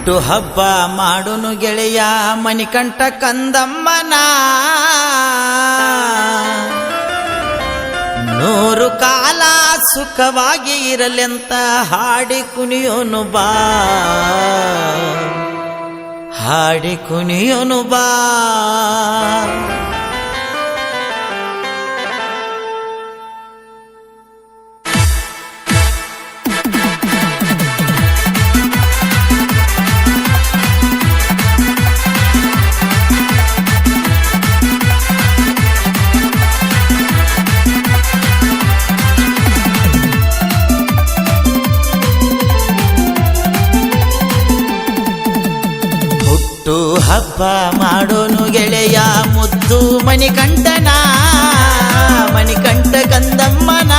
ಹುಟ್ಟು ಹಬ್ಬ ಮಾಡುನು ಗೆಳೆಯ ಮಣಿಕಂಠ ಕಂದಮ್ಮನ, ನೂರು ಕಾಲ ಸುಖವಾಗಿ ಇರಲೆಂತ ಹಾಡಿ ಕುಣಿಯೋನು ಬಾ, ಹಾಡಿ ಕುಣಿಯೋನು ಬಾ. ಹುಟ್ಟು ಹಬ್ಬ ಮಾಡೋನು ಗೆಳೆಯ ಮುದ್ದು ಮಣಿಕಂಠನ, ಮಣಿಕಂಠ ಕಂದಮ್ಮನ,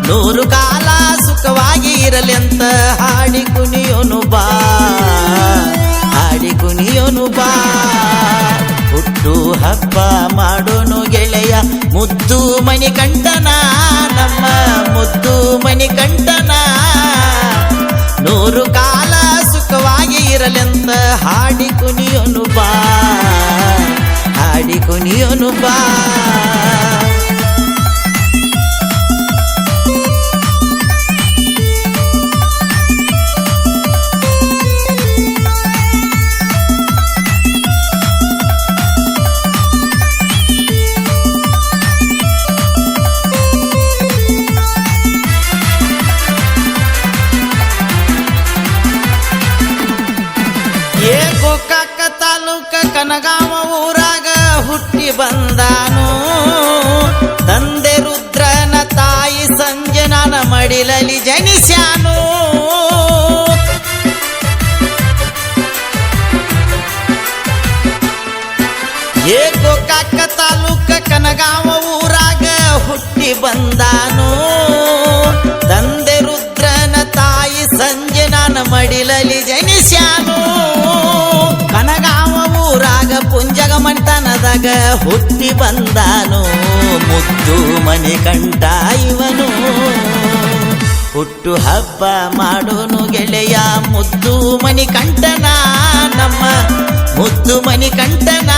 ನೂರು ಕಾಲ ಸುಖವಾಗಿ ಇರಲೆಂತ ಹಾಡಿ ಕುಣಿಯೋನು ಬಾ, ಹಾಡಿ ಕುಣಿಯೋನು ಬಾ. ಹುಟ್ಟು ಹಬ್ಬ ಮಾಡೋನು ಗೆಳೆಯ ಮುದ್ದು ಮಣಿಕಂಠನ, ನಮ್ಮ ಮುದ್ದು ಮಣಿಕಂಠನ, ನೂರು ಕಾಲ ಸುಖವಾಗಿ ಇರಲೆಂತ ಹಾಡಿ ಕುಣಿಯೋನು ಬಾ, ಹಾಡಿ ಕುಣಿಯೋನು ಬಾ. ಗೋಕಾಕ ತಾಲೂಕ ಕನಗಾವ ಊರಾಗ ಹುಟ್ಟಿ ಬಂದಾನು, ತಂದೆ ರುದ್ರನ ತಾಯಿ ಸಂಜನನ ಮಡಿಲಲಿ ಜನಿಸ್ಯಾನು. ಗೋಕಾಕ ತಾಲೂಕ ಕನಗಾವ ಊರಾಗ ಹುಟ್ಟಿ ಬಂದಾನು, ತಂದೆ ರುದ್ರನ ತಾಯಿ ಸಂಜನನ ಮಡಿಲಲಿ ಜನಿಸ್ಯಾನು. ಕನಗಾವ ಊರಾಗ ಪುಂಜಗ ಮಣಿತನದಾಗ ಹುಟ್ಟಿ ಬಂದಾನು, ಮುದ್ದು ಮಣಿಕಂಠ ಇವನು. ಹುಟ್ಟು ಹಬ್ಬ ಮಾಡೋನು ಗೆಳೆಯ ಮುದ್ದು ಮಣಿಕಂಠನ, ನಮ್ಮ ಮುದ್ದು ಮಣಿಕಂಠನ,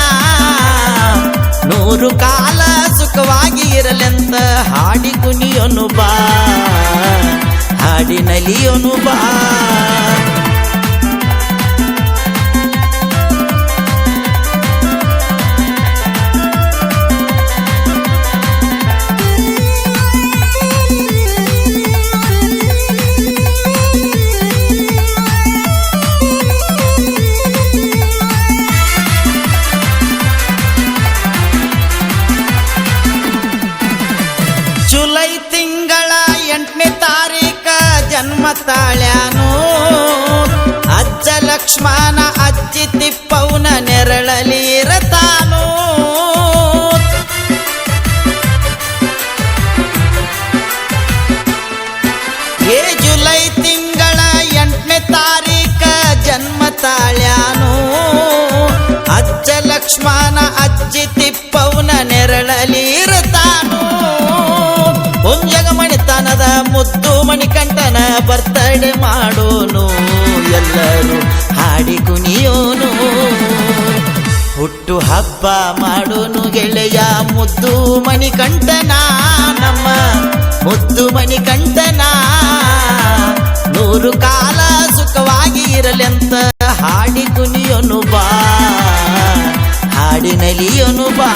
ನೂರು ಕಾಲ ಸುಖವಾಗಿ ಇರಲೆಂತ ಹಾಡಿ ಕುಣಿಯೋನು ಬಾ, ಹಾಡಿ ನಲಿಯೋನು ಬಾ. ಜುಲೈ ತಿಂಗಳ 8ನೇ ತಾರೀಕ ಜನ್ಮ ತಾಳ್ಯಾನು, ಅಜ್ಜ ಲಕ್ಷ್ಮಣ ಅಜ್ಜಿ ತಿಪ್ಪವನ ನೆರಳಲಿ ಇರತಾನು. ಜುಲೈ ತಿಂಗಳ 8ನೇ ತಾರೀಕ ಜನ್ಮ ತಾಳ್ಯಾನು, ಅಜ್ಜ ಲಕ್ಷ್ಮಣ ಅಜ್ಜಿ ತಿಪ್ಪವನ ನೆರಳಲಿ ಇರತಾನು. ಪುಂಜಗ ಮಣಿತನದ ಮುದ್ದು ಮಣಿಕಂಠನ ಬರ್ತಡೆ ಮಾಡೋನು, ಎಲ್ಲರೂ ಹಾಡಿ ಕುಣಿಯೋನು. ಹುಟ್ಟು ಹಬ್ಬ ಮಾಡೋನು ಗೆಳೆಯ ಮುದ್ದು ಮಣಿಕಂಠನ, ನಮ್ಮ ಮುದ್ದು ಮಣಿಕಂಠನ, ನೂರು ಕಾಲ ಸುಖವಾಗಿ ಇರಲೆಂತ ಹಾಡಿ ಕುಣಿಯೋನು ಬಾ, ಹಾಡಿ ನಲಿಯೋನು ಬಾ.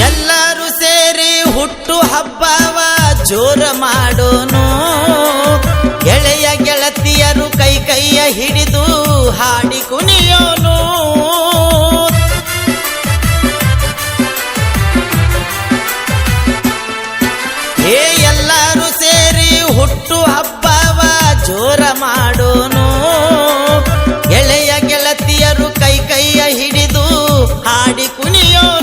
ಎಲ್ಲರೂ ಸೇರಿ ಹುಟ್ಟು ಹಬ್ಬವ ಜೋರ ಮಾಡೋನು, ಗೆಳೆಯ ಗೆಳತಿಯರು ಕೈ ಕೈಯ ಹಿಡಿದು ಹಾಡಿ ಕುಣಿಯೋನು. ಎಲ್ಲರೂ ಸೇರಿ ಹುಟ್ಟು ಹಬ್ಬವ ಜೋರ ಮಾಡೋನು, ಗೆಳೆಯ ಗೆಳತಿಯರು ಕೈ ಕೈಯ ಹಿಡಿದು ಹಾಡಿ ಕುಣಿಯೋನು.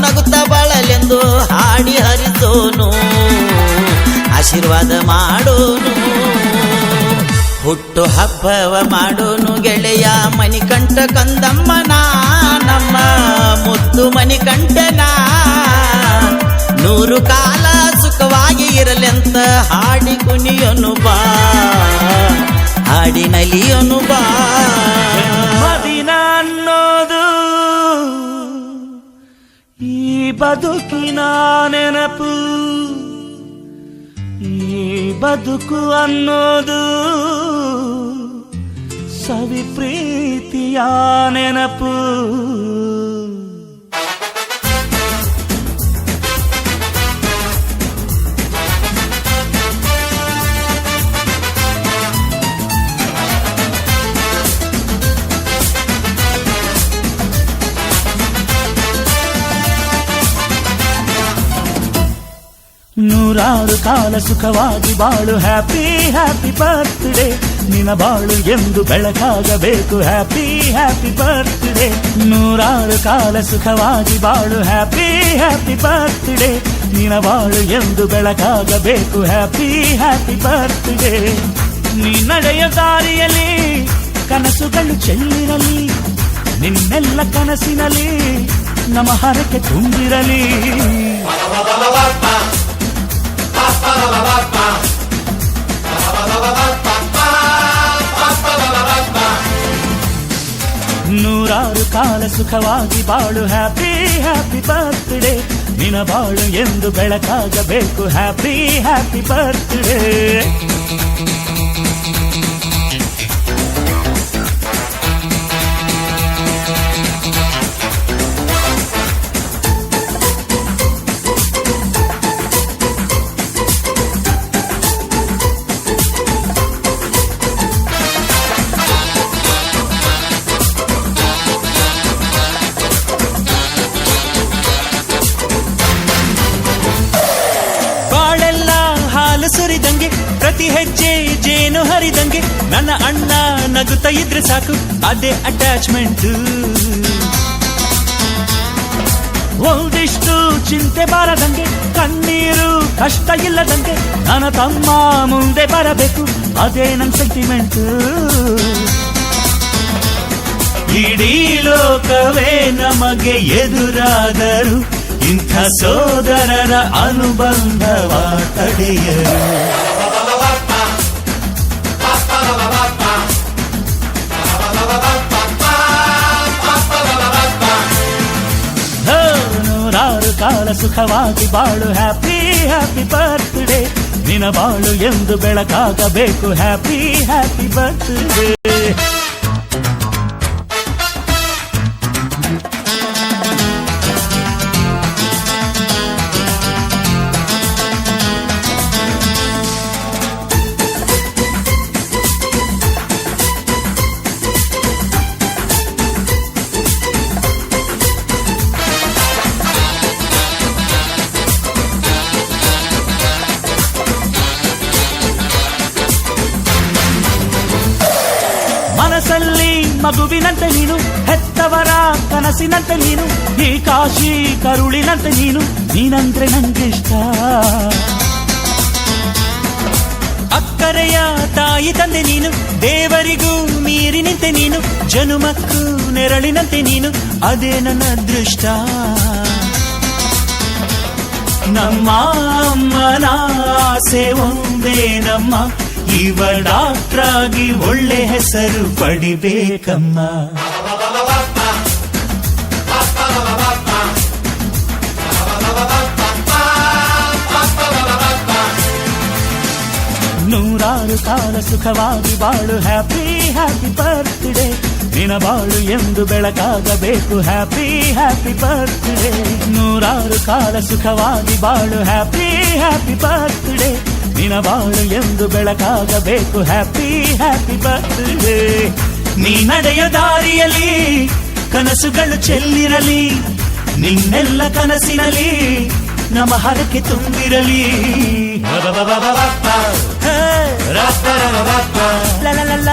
ನಗುತ್ತ ಬಾಳಲೆಂದು ಹಾಡಿ ಹರಿಸೋನು ಆಶೀರ್ವಾದ ಮಾಡೋನು ಹುಟ್ಟು ಹಬ್ಬವ ಮಾಡೋನು ಗೆಳೆಯ ಮಣಿಕಂಠ ಕಂದಮ್ಮನ ನಮ್ಮ ಮುದ್ದು ಮಣಿಕಂಠನ ನೂರು ಕಾಲ ಸುಖವಾಗಿ ಇರಲೆಂತ ಹಾಡಿ ಕುಣಿಯೋನು ಬಾ ಹಾಡಿ ನಲಿಯೋನು ಬಾ ಮದಿನ ಅನ್ನೋದು ಈ ಬದುಕಿನ ನೆನಪು ಈ ಬದುಕು ಅನ್ನೋದು ಸವಿ ಪ್ರೀತಿಯ ನೆನಪು ನೂರಾರು ಕಾಲ ಸುಖವಾಗಿ ಬಾಳು ಹ್ಯಾಪಿ ಹ್ಯಾಪಿ ಬರ್ತ್ಡೇ ನಿನ್ನ ಬಾಳು ಎಂದು ಬೆಳಕಾಗಬೇಕು ಹ್ಯಾಪಿ ಹ್ಯಾಪಿ ಬರ್ತ್ಡೇ ನೂರಾರು ಕಾಲ ಸುಖವಾಗಿ ಬಾಳು ಹ್ಯಾಪಿ ಹ್ಯಾಪಿ ಬರ್ತ್ಡೇ ನಿನ್ನ ಬಾಳು ಎಂದು ಬೆಳಕಾಗಬೇಕು ಹ್ಯಾಪಿ ಹ್ಯಾಪಿ ಬರ್ತ್ಡೇ ನೀ ನಡೆಯ ದಾರಿಯಲ್ಲಿ ಕನಸುಗಳು ಚೆಲ್ಲಿರಲಿ ನಿನ್ನೆಲ್ಲ ಕನಸಿನಲ್ಲಿ ನಮ್ಮ ಹರಕೆ ತುಂಬಿರಲಿ ನೂರಾರು ಕಾಲ ಸುಖವಾಗಿ ಬಾಳು ಹ್ಯಾಪಿ ಹ್ಯಾಪಿ ಬರ್ತ್ಡೇ ನಿನ್ನ ಬಾಳು ಎಂದು ಬೆಳಕಾಗಬೇಕು ಹ್ಯಾಪಿ ಹ್ಯಾಪಿ ಬರ್ತ್ಡೇ ಸುರಿದಂಗೆ ಪ್ರತಿ ಹೆಜ್ಜೆ ಜೇನು ಹರಿದಂಗೆ ನನ್ನ ಅಣ್ಣ ನಗುತ್ತಾ ಇದ್ರೆ ಸಾಕು ಅದೇ ಅಟ್ಯಾಚ್ಮೆಂಟ್ ಒಂದಿಷ್ಟು ಚಿಂತೆ ಬಾರದಂಗೆ ಕಣ್ಣೀರು ಕಷ್ಟ ಇಲ್ಲದಂಗೆ ನನ್ನ ತಮ್ಮ ಮುಂದೆ ಬರಬೇಕು ಅದೇ ನನ್ನ ಸೆಂಟಿಮೆಂಟ್ ಇಡೀ ಲೋಕವೇ ನಮಗೆ ಎದುರಾದರು ಇಂಥ ಸೋದರರ ಅನುಬಂಧವ ತಡೆಯರು ನೂರಾರು ಕಾಲ ಸುಖವಾಗಿ ಬಾಳು ಹ್ಯಾಪಿ ಹ್ಯಾಪಿ ಬರ್ತ್ಡೇ ನಿನ್ನ ಬಾಳು ಎಂದು ಬೆಳಕಾಗಬೇಕು ಹ್ಯಾಪಿ ಹ್ಯಾಪಿ ಬರ್ತ್ಡೇ ಮನಸ್ಸಲ್ಲಿ ಮಗುವಿನಂತೆ ನೀನು ಹೆತ್ತವರ ಕನಸಿನಂತೆ ನೀನು ಈ ಕಾಶಿ ಕರುಳಿನಂತೆ ನೀನಂದ್ರೆ ನಂಗಿಷ್ಟ ಅಕ್ಕರೆಯ ತಾಯಿ ತಂದೆ ನೀನು ದೇವರಿಗೂ ಮೀರಿ ನಿಂತೆ ನೀನು ಜನುಮಕ್ಕೂ ನೆರಳಿನಂತೆ ನೀನು ಅದೇ ನನ್ನ ಅದೃಷ್ಟ ನಮ್ಮ ಅಮ್ಮನ ಆಸೆ ಒಂದೇ ನಮ್ಮ ಇವ ಡಾಕ್ಟ್ರಾಗಿ ಒಳ್ಳೆ ಹೆಸರು ಪಡಿಬೇಕಮ್ಮ ನೂರಾರು ಕಾಲ ಸುಖವಾಗಿ ಬಾಳು ಹ್ಯಾಪಿ ಹ್ಯಾಪಿ ಬರ್ತ್ಡೇ ನಿನ್ನ ಬಾಳು ಎಂದು ಬೆಳಕಾಗಬೇಕು ಹ್ಯಾಪಿ ಹ್ಯಾಪಿ ಬರ್ತ್ಡೇ ನೂರಾರು ಕಾಲ ಸುಖವಾಗಿ ಬಾಳು ಹ್ಯಾಪಿ ಹ್ಯಾಪಿ ಬರ್ತ್ಡೇ ನಿನ್ನ ಬಾಳು ಎಂದು ಬೆಳಕಾಗಬೇಕು ಹ್ಯಾಪಿ ಹ್ಯಾಪಿ ಬರ್ತ್ಡೇ ನೀ ನಡೆಯ ದಾರಿಯಲ್ಲಿ ಕನಸುಗಳು ಚೆಲ್ಲಿರಲಿ ನಿನ್ನೆಲ್ಲ ಕನಸಿನಲ್ಲಿ ನಮ್ಮ ಹರಕೆ ತುಂಬಿರಲಿ ಲ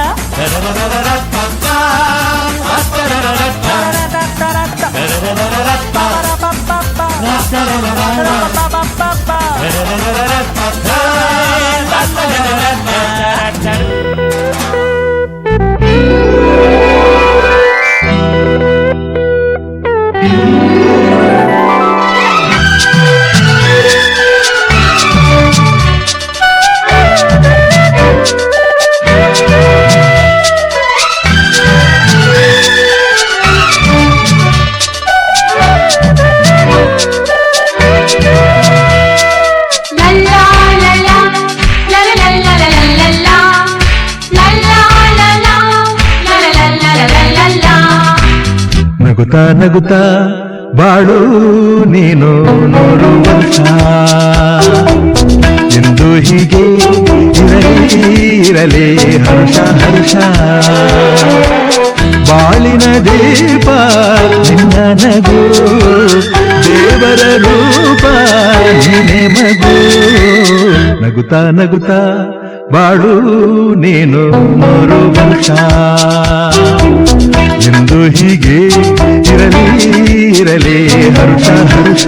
ನಗುತ್ತಾ ನಗುತ್ತಾ ಬಾಳು ನೀನು 100 ವರ್ಷ ಎಂದು ಹೀಗೆ ಇರಲಿ ಹರ್ಷ ಹರ್ಷ ಬಾಳಿನ ದೀಪ ನಿನ್ನ ನಗು ದೇವರ ರೂಪ ನೀನೆ ಮಗು ನಗುತ್ತಾ ನಗುತ್ತಾ ಬಾಳು ನೀನು 100 ವರ್ಷ ಎಂದು ಹೀಗೆ ಇರಲಿ ಹರ್ಷ ಹರ್ಷ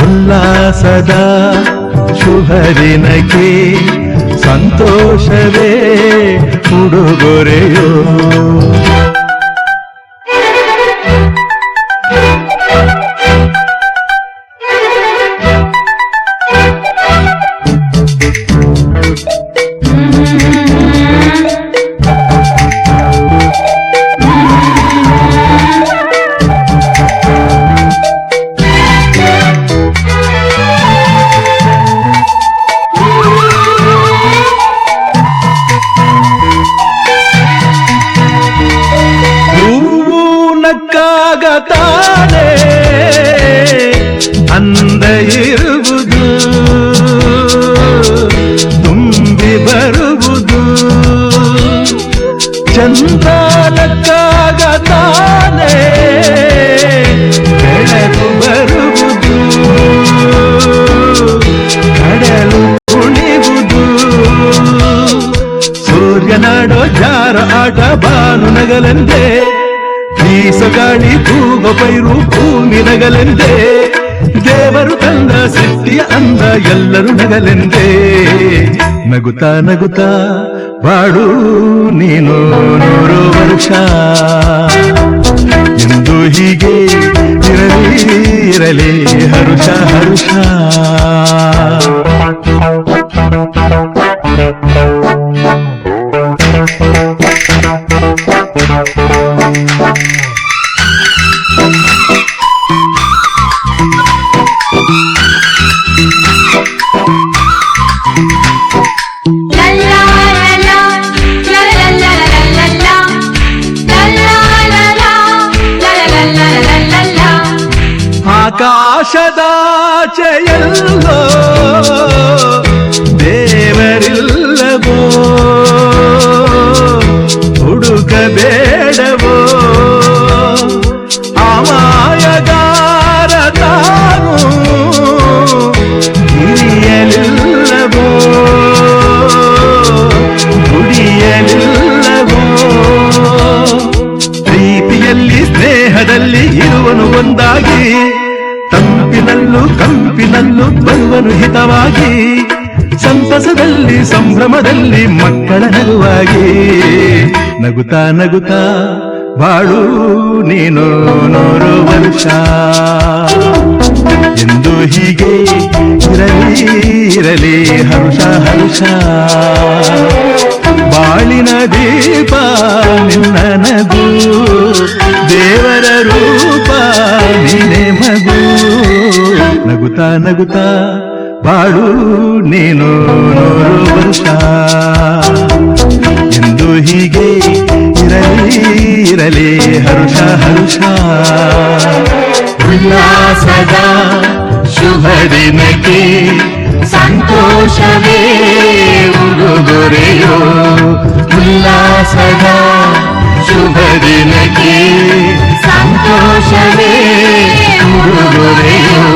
ಉಲ್ಲಾಸದ ಶುಭ ದಿನಕ್ಕೆ ಸಂತೋಷವೇ ಉಡುಗೊರೆಯೋ ತಾನೇ ಅಂದ ಇರುವುದು ತುಂಬಿ ಬರುವುದು ಚಂದ್ರನಕ್ಕಾಗ ತಾನೇ ಬೆಳಕು ಬರುವುದು ಕಡಲು ಕುಣಿವುದು ಸೂರ್ಯನಾಡೋ ಜಾರ ಆಟ ಬಾನು ನಗಲೆಂದೇ ಬೀಸಗಾಳಿ ತೂಗೋ ಪೈರು ಭೂಮಿ ನಗಲೆಂದೇ ದೇವರು ತಂದ ಸೃಷ್ಟಿಯ ಅಂದ ಎಲ್ಲರೂ ನಗಲೆಂದೇ ನಗುತ್ತಾ ನಗುತ್ತಾ ಬಾಳು ನೀನು 100 ವರ್ಷ ಎಂದು ಹೀಗೆ ಇರಲಿ ಹರುಷ ಹರುಷ ಆಕಾಶದಾಚೆಯಲ್ಲೋ ದೇವರಿಲ್ಲವೋ ಹುಡುಕಬೇಡವೋ ಅಮಾಯಗಾರ ತಾನು ಹಿರಿಯಲಿಲ್ಲವೋ ದುಡಿಯಲಿಲ್ಲವೋ ಪ್ರೀತಿಯಲ್ಲಿ ಸ್ನೇಹದಲ್ಲಿ ಇರುವನು ಒಂದಾಗಿ ತಂಪಿನಲ್ಲೂ ಕಂಪಿನಲ್ಲೂ ಬರುವನು ಹಿತವಾಗಿ ಸಂತಸದಲ್ಲಿ ಸಂಭ್ರಮದಲ್ಲಿ ಮಕ್ಕಳ ನಗುವಾಗಿ ನಗುತ್ತಾ ನಗುತ್ತಾ ಬಾಳು ನೀನು 100 ವರ್ಷ ಎಂದು ಹೀಗೆ ಇರಲಿ ಹರುಷ ಹರುಷ ಬಾಳಿನ ದೀಪ ನಿನ್ನ ನಗು ದೇವರ ರೂಪ ನೀನೆ ಮಗು ನಗುತ್ತಾ ನಗುತ್ತಾ ಬಾಳು ನೀನು 100 ವರ್ಷ ಎಂದು ಹೀಗೆ ಇರಲಿ ಹರುಷ ಹರುಷ ಉಲ್ಲಾಸದ ಶುಭ ದಿನಕ್ಕೆ ಸಂತೋಷವೇ ಉಡುಗೊರೆಯೋ ಉಲ್ಲಾಸದ ಶುಭ ದಿನಕ್ಕೆ ಸಂತೋಷವೇ ಉಡುಗೊರೆಯೋ